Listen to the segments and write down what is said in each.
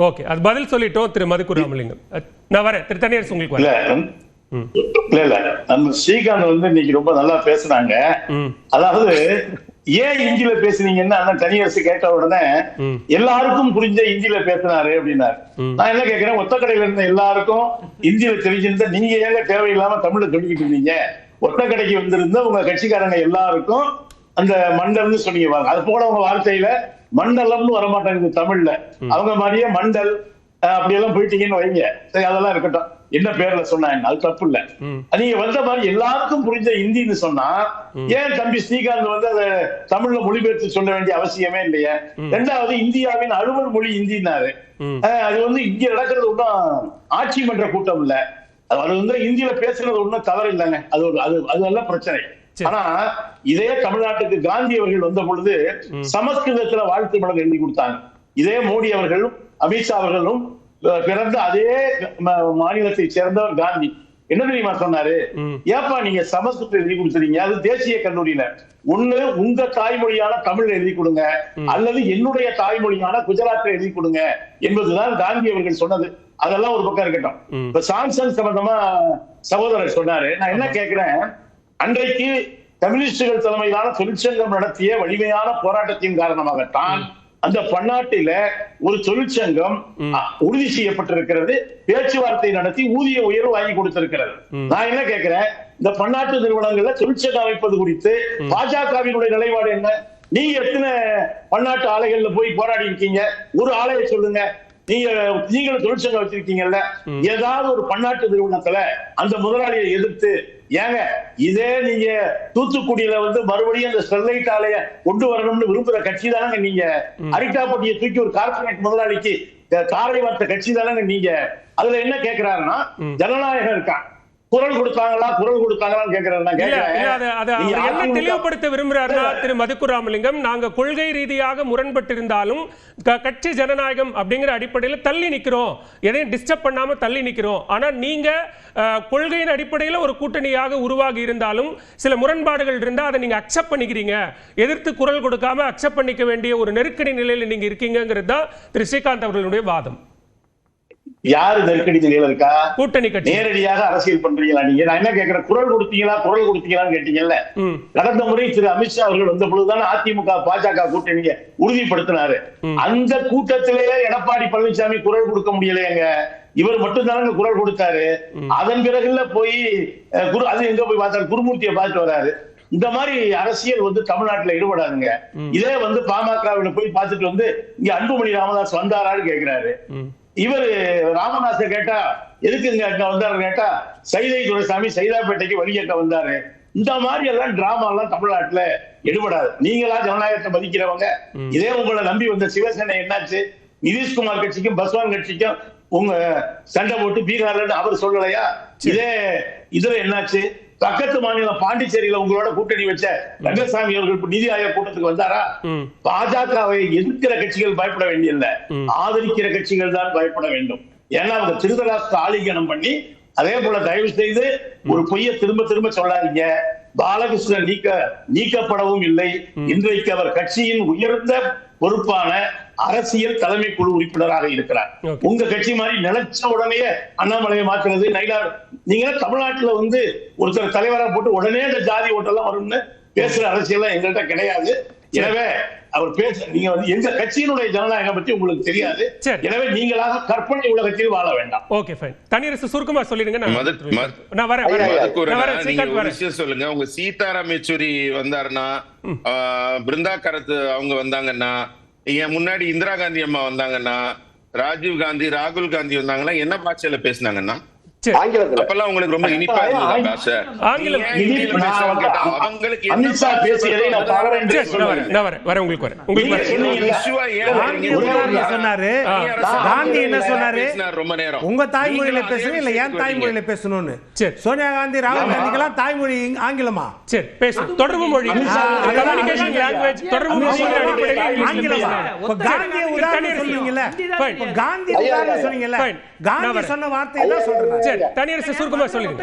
Okay, அது பதில் சொல்லிட்டோம் திரு மதுக்கூர் ராமலிங்கம். நான் வரேன் திரு தனியரசு, உங்களுக்கு வரேன். இல்ல நம்ம ஸ்ரீகாந்த் வந்து இன்னைக்கு ரொம்ப நல்லா பேசுனாங்க. அதாவது ஏன் இந்தியில பேசுனீங்கன்னா தனியரசு கேட்ட உடனே எல்லாருக்கும் புரிஞ்ச இந்தியில பேசினாரு அப்படின்னாரு. நான் என்ன கேட்கிறேன், ஒத்த கடையில இருந்த எல்லாருக்கும் இந்தியில தெரிஞ்சிருந்தா நீங்க ஏங்க தேவையில்லாம தமிழ்ல சொல்லிக்கிட்டு இருந்தீங்க? ஒத்த கடைக்கு வந்திருந்த உங்க கட்சிக்காரங்க எல்லாருக்கும் அந்த மண்டல்னு சொன்னீங்க. அது போல உங்க வார்த்தையில மண்டலம்னு வரமாட்டாங்க தமிழ்ல. அவங்க மாதிரியே மண்டல் அப்படியெல்லாம் போயிட்டீங்கன்னு வைங்க. சரி, அதெல்லாம் இருக்கட்டும். என்ன பேர்ல சொன்னாங்க, அது தப்பு இல்ல. நீங்க வந்த மாதிரி எல்லாருக்கும் புரிஞ்ச இந்தின்னு சொன்னா ஏன் தம்பி ஸ்ரீகாந்த் வந்து அதை தமிழ்ல மொழிபெயர்த்து சொல்ல வேண்டிய அவசியமே இல்லையா? ரெண்டாவது, இந்தியாவின் அலுவல் மொழி இந்தினாரு. அது வந்து இங்க நடக்கிறது ஒன்றும் ஆட்சி மன்ற கூட்டம் இல்ல. அது வந்து இந்தியில பேசுறது ஒன்றும் தவறு இல்லைங்க. அது எல்லாம் பிரச்சனை. ஆனா இதே தமிழ்நாட்டுக்கு காந்தி அவர்கள் வந்த பொழுது சமஸ்கிருதத்துல வாழ்த்து மலர் எழுதி கொடுத்தாங்க. இதே மோடி அவர்களும் அமித்ஷா அவர்களும் பிறந்த அதே மாநிலத்தை சேர்ந்தவர் காந்தி. என்ன தெரியுமா சொன்னாரு? ஏப்பா நீங்க சமஸ்கிருதம் எழுதி கொடுத்துறீங்க, அது தேசிய கல்லூரியில ஒண்ணு உங்க தாய்மொழியான தமிழ் எழுதி கொடுங்க, அல்லது என்னுடைய தாய்மொழியான குஜராத்ல எழுதி கொடுங்க என்பதுதான் காந்தி அவர்கள் சொன்னது. அதெல்லாம் ஒரு பக்கம் இருக்கட்டும். இப்ப சாம்சங் சம்பந்தமா சகோதரர் சொன்னாரு. நான் என்ன கேட்கிறேன், அன்றைக்கு கம்யூனிஸ்டுகள் தலைமையிலான தொழிற்சங்கம் நடத்திய வலிமையான போராட்டத்தின் காரணமாகத்தான் அந்த பன்னாட்டில ஒரு தொழிற்சங்கம் உறுதி செய்யப்பட்டிருக்கிறது, பேச்சுவார்த்தை நடத்தி ஊதிய உயர்வு வாங்கி கொடுத்திருக்கிறது. நான் என்ன கேட்கிறேன், இந்த பன்னாட்டு நிறுவனங்கள்ல தொழிற்சங்கம் அமைப்பது குறித்து பாஜகவினுடைய நிலைப்பாடு என்ன? நீங்க எத்தனை பன்னாட்டு ஆலைகள்ல போய் போராடி இருக்கீங்க? ஒரு ஆலையை சொல்லுங்க. நீங்களும் தொழிற்சங்கம் வச்சிருக்கீங்கல்ல, ஏதாவது ஒரு பன்னாட்டு நிறுவனத்துல அந்த முதலாளியை எதிர்த்து ஏங்க இதே நீங்க தூத்துக்குடியில வந்து மறுபடியும் அந்த ஸ்டெர்லைட் ஆலைய கொண்டு வரணும்னு விரும்புற கட்சி தானங்க நீங்க. அரிட்டாப்பட்டியை தூக்கி ஒரு கார்பரேட் முதலாளிக்கு தாரை வார்த்த கட்சி தானங்க நீங்க. அதுல என்ன கேட்கிறாருன்னா, ஜனநாயகம் இருக்கா, குரல் கொடுத்தாங்களான்னு என்ன தெளிவுபடுத்த விரும்புறாருன்னா திரு மதுக்கூர் ராமலிங்கம், நாங்க கொள்கை ரீதியாக முரண்பட்டு இருந்தாலும் கட்சி ஜனநாயகம் அப்படிங்கிற அடிப்படையில் தள்ளி நிக்கிறோம், எதையும் டிஸ்டர்ப் பண்ணாம தள்ளி நிக்கிறோம். ஆனா நீங்க கொள்கையின் அடிப்படையில் ஒரு கூட்டணியாக உருவாகி இருந்தாலும் சில முரண்பாடுகள் இருந்தா அதை நீங்க அக்செப்ட் பண்ணிக்கிறீங்க, எதிர்த்து குரல் கொடுக்காம அக்செப்ட் பண்ணிக்க வேண்டிய ஒரு நெருக்கடி நிலையில் நீங்க இருக்கீங்கிறது தான் திரு ஸ்ரீகாந்த் அவர்களுடைய வாதம். யாரு நெருக்கடி நிலையில இருக்கா? கூட்டணி கட்சி. நேரடியாக அரசியல் பண்றீங்களா நீங்க? நான் என்ன கேட்கிறேன், குரல் கொடுத்தீங்களான்னு கேட்டீங்கல்ல. கடந்த முறை திரு அமித்ஷா அவர்கள் வந்த பொழுதுதான் அதிமுக பாஜக கூட்டணியை உறுதிப்படுத்தினாரு. அந்த கூட்டத்திலேயே எடப்பாடி பழனிசாமி குரல் கொடுக்க முடியலையங்க. இவர் மட்டும்தானங்க குரல் கொடுத்தாரு. அதன் பிறகுல போய் அது எங்க போய் பார்த்தாரு, குருமூர்த்தியை பார்த்துட்டு வராரு. இந்த மாதிரி அரசியல் வந்து தமிழ்நாட்டுல ஈடுபடாதுங்க. இதே வந்து பாமக போய் பார்த்துட்டு வந்து இங்க அன்புமணி ராமதாஸ் வந்தாரான்னு கேட்கிறாரு. இவர் ராமதாஸ கேட்டா எதுக்குங்க அங்க வந்தாரு கேட்டா, சைதை துரைசாமி சைதாப்பேட்டைக்கு வழியேற்ற வந்தாரு. இந்த மாதிரி எல்லாம் டிராமா எல்லாம் தமிழ்நாட்டுல எடுபடாது. நீங்களா ஜனநாயகத்தை மதிக்கிறவங்க. இதே உங்களை நம்பி வந்த சிவசேனை என்னாச்சு? நிதிஷ்குமார் கட்சிக்கும் பஸ்வான் கட்சிக்கும் உங்க சண்டை போட்டு பீகார்ல அவர் சொல்லலையா? இதுல என்னாச்சு? பக்கத்து மாநிலம் பாண்டிச்சேரியில உங்களோட கூட்டணி வச்ச ரங்கசாமி அவர்கள் நிதி ஆயோக் கூட்டத்துக்கு வந்தாரா? பாஜகவை எதிர்க்கிற கட்சிகள் பயப்பட வேண்டியதில்ல, ஆதரிக்கிற கட்சிகள் தான் பயப்பட வேண்டும். ஏன்னா அவங்க திருதராஷ்டிர ஆலிங்கனம் பண்ணி, அதே போல தயவு செய்து ஒரு பொய்யை திரும்ப திரும்ப சொல்லாதீங்க. பாலகிருஷ்ணன் நீக்கப்படவும் இல்லை. இன்றைக்கு அவர் கட்சியின் உயர்ந்த பொறுப்பான அரசியல் தலைமை குழு உறுப்பினராக இருக்கிறார். உங்க கட்சி மாதிரி நினைச்ச உடனே அண்ணாமலையை மாற்றுறது, நீங்க தமிழ்நாட்டுல வந்து ஒருத்தர் தலைவரா போட்டு உடனே இந்த ஜாதி ஓட்டெல்லாம் வரும்னு பேசுற அரசியல் எங்கள்கிட்ட கிடையாது. எனவே அவர் நீங்க வந்து எங்க கட்சியினுடைய ஜனநாயகம் பத்தி உங்களுக்கு தெரியாது. எனவே நீங்களாக கற்பனை உலகத்தில் வாழ வேண்டாம். Okay fine. தனியரசு சுருக்கமா சொல்லிடுங்க. நான் வரேன். சொல்லுங்க. உங்க சீதாராம் யெச்சூரி வந்தாருன்னா, பிருந்தா கரத் அவங்க வந்தாங்கன்னா, ஏன் முன்னாடி இந்திரா காந்தி அம்மா வந்தாங்கன்னா, ராஜீவ் காந்தி, ராகுல் காந்தி வந்தாங்கன்னா என்ன பாஷையில பேசினாங்கன்னா அப்பெல்லாம் உங்களுக்கு ரொம்ப இனிப்பா இருந்ததா? ரொம்ப நேரம் உங்க தாய்மொழியில பேசணும் இல்ல ஏன் தாய்மொழியில பேசணும்னு சோனியா காந்தி ராகுல் காந்திக்கெல்லாம் தாய்மொழி ஆங்கிலமா? சரி பேசணும். தொடர்பு மொழி காந்திய உதாரணம் சொன்னீங்கல்ல, காந்தி உதாரணம் சொன்னீங்கல்ல, காந்தி சொன்ன வார்த்தை தான் சொல்றேன். தனியரசு சுருக்கமா சொல்லுங்க.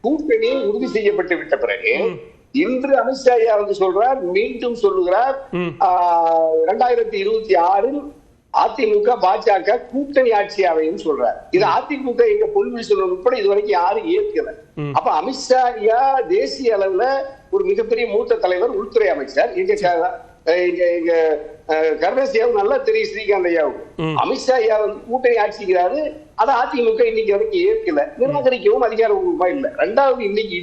கூட்டணி உறுதி செய்யப்பட்டு விட்ட பிறகு இன்று அமித்ஷா ஐயா வந்து சொல்றார், மீண்டும் சொல்லுகிறார், 2026 அதிமுக பாஜக கூட்டணி ஆட்சி அமையும் சொல்றார். இது அதிமுக எங்க பொன்விசல் உட்பட இதுவரைக்கும் யாரும் ஏற்கல. அப்ப அமித்ஷா ஐயா தேசிய அளவுல ஒரு மிகப்பெரிய மூத்த தலைவர், உள்துறை அமைச்சர். எங்க கருணாசியாவும் நல்லா தெரியும், ஸ்ரீகாந்த் ஐயாவும். அமித்ஷா ஐயா வந்து கூட்டணி ஆட்சிக்கிறாரு, அதை அதிமுக இன்னைக்கு வரைக்கும் ஏற்கல, நிராகரிக்கவும் அதிகாரப்பூர்வமா இல்ல. ரெண்டாவது,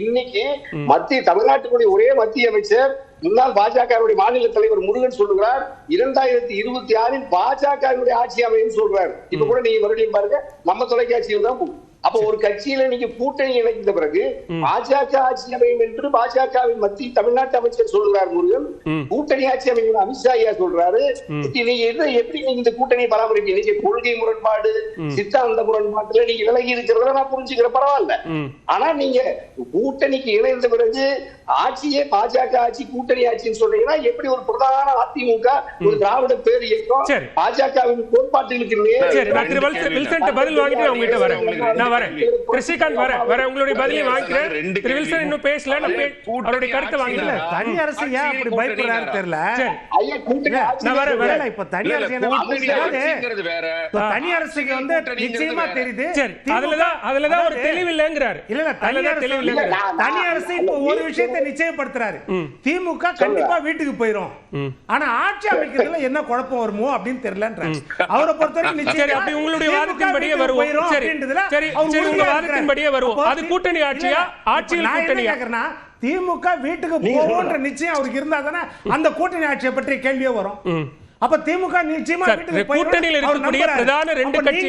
இன்னைக்கு மத்திய தமிழ்நாட்டுடைய ஒரே மத்திய அமைச்சர் முன்னாள் பாஜக மாநில தலைவர் முருகன் சொல்லுகிறார், 2026 பாஜக ஆட்சி அமையும் சொல்றாரு. இப்ப கூட நீங்க மறுபடியும் பாருங்க, நம்ம தொலைக்காட்சியில் தான். அப்ப ஒரு கட்சியில நீங்க கூட்டணி இணைந்த பிறகு பாஜக ஆட்சி அமையும் என்று பாஜகவின் மத்திய தமிழ்நாட்டு அமைச்சர் சொல்றார் முருகன், கூட்டணி ஆட்சி அமையும் அமித்ஷா ஐயா சொல்றாரு. நீங்க எப்படி நீங்க இந்த கூட்டணியை பராமரிப்பீங்க? நீங்க கொள்கை முரண்பாடு, சித்தாந்த முரண்பாட்டுல நீங்க விலகி இருக்கிறத நான் புரிஞ்சுக்கிறேன், பரவாயில்ல. ஆனா நீங்க கூட்டணிக்கு இணைந்த பிறகு ஆட்சியே பாஜக ஆட்சி கூட்டணி ஆட்சின்னு சொல்றீங்கன்னா எப்படி ஒரு பிரதான அதிமுக ஒரு திராவிட பேர் இயக்கம் பாஜகவின் கோட்பாட்டுகளுக்கு பதில் வாங்கிட்டு அவங்க கிட்ட வரேன். உங்களுடைய பதிலை வாங்கிக்கிறேன். இன்னும் பேசல, அவருடைய கருத்தை வாங்கிக்கல. தனி அரசு ஏன் அப்படி பயப்படுறாரு தெரியல. இப்ப தனி அரசுக்கு வந்து நிச்சயமா தெரியுது, அதுலதான் ஒரு தெளிவில்லைங்கிறாரு. இல்ல தனி அரசு இப்ப ஒரு விஷயத்தை நிச்சயப்படுத்துறாரு, திமுக கண்டிப்பா வீட்டுக்கு போயிரும். ஆனா ஆட்சி அமைக்கிறதுல என்ன குழப்பம் வருமோ அப்படின்னு தெரியலன்ற அவரை பொறுத்தவரைக்கும் நிச்சயம் உங்களுடைய வாதத்தின்படியே வருவோம். உங்க வாதத்தின்படியே வருவோம். அது கூட்டணி ஆட்சியா, ஆட்சியில் கூட்டணியா? திமுக வீட்டுக்கு போகும்ன்ற நிச்சயம் அவருக்கு இருந்தா தானே அந்த கூட்டணி ஆட்சியை பற்றி கேள்வியே வரும். அப்ப திமுக நிச்சயமா கூட்டணியில் இருக்கக்கூடிய பிரதான ரெண்டு கட்சி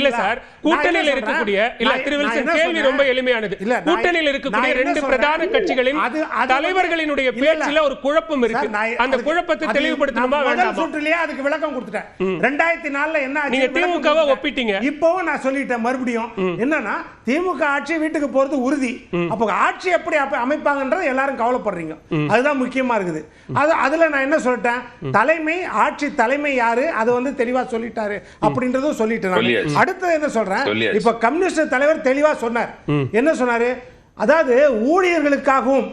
இல்ல சார், கூட்டணியில் இருக்கக்கூடிய இல்ல திருவில்சன் கேள்வி ரொம்ப எளிமையானது. கூட்டணியில் இருக்கக்கூடிய ரெண்டு பிரதான கட்சிகளின் தலைவர்களினுடைய பேச்சில ஒரு குழப்பம் இருக்கு. அந்த குழப்பத்தை தெளிவுபடுத்தணுமா வேண்டாமா? சுற்றுலயே அதுக்கு விளக்கம் கொடுத்துட்டேன். 2004 என்ன ஆச்சு? நீங்க திமுகவை ஒப்பிட்டீங்க. இப்பவும் நான் சொல்லிட்டேன் மறுபடியும், என்னன்னா திமுக ஆட்சி வீட்டுக்கு போறது உறுதி. அப்ப ஆட்சி எப்படி அமைப்பாங்கன்றது எல்லாரும் கவலைப்படுறீங்க, அதுதான் முக்கியமா இருக்குது. அதுல நான் என்ன சொல்லிட்டேன், தலைமை ஆட்சி தலைமை யாரு அது வந்து தெளிவா சொல்லிட்டாரு அப்படின்றதும் சொல்லிட்டேன். அடுத்து என்ன சொல்றேன், இப்ப கம்யூனிஸ்ட் தலைவர் தெளிவா சொன்னார். என்ன சொன்னாரு, அதாவது ஊழியர்களுக்காகவும்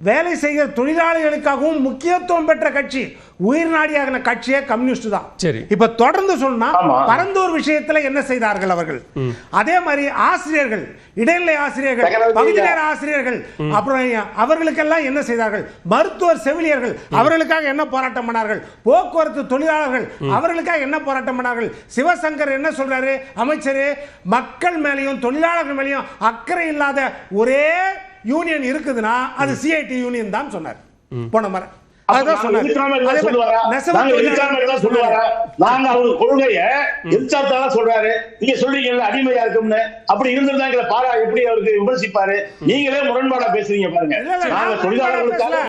வேலை செய்கிற தொழிலாளிகளுக்காகவும் முக்கியத்துவம் பெற்ற கட்சி, உயிர் நாடியான கட்சியே கம்யூனிஸ்ட் தான். இப்ப தொடர்ந்து சொன்னா பரந்தூர் விஷயத்துல என்ன செய்தார்கள் அவர்கள், அதே மாதிரி ஆசிரியர்கள், இடைநிலை ஆசிரியர்கள், பகுதி நேர ஆசிரியர்கள், அப்புறம் அவர்களுக்கெல்லாம் என்ன செய்தார்கள், மருத்துவர் செவிலியர்கள் அவர்களுக்காக என்ன போராட்டம் பண்ணார்கள், போக்குவரத்து தொழிலாளர்கள் அவர்களுக்காக என்ன போராட்டம் பண்ணார்கள். சிவசங்கர் என்ன சொல்றாரு, அமைச்சர் மக்கள் மேலையும் தொழிலாளர்கள் மேலையும் அக்கறை இல்லாத ஒரே யூனியன் இருக்குதுன்னா அது சிஐடி யூனியன் தான் சொன்னார் போன முறை. சொல்றாரு, நீங்க சொல்றீங்க அடிமையா இருக்கும்னு, அப்படி இருந்திருந்தா பாரா எப்படி அவருக்கு விமர்சிப்பாரு? நீங்களே முரண்பாடா பேசுறீங்க பாருங்க. தொழிலாளர்களுக்காக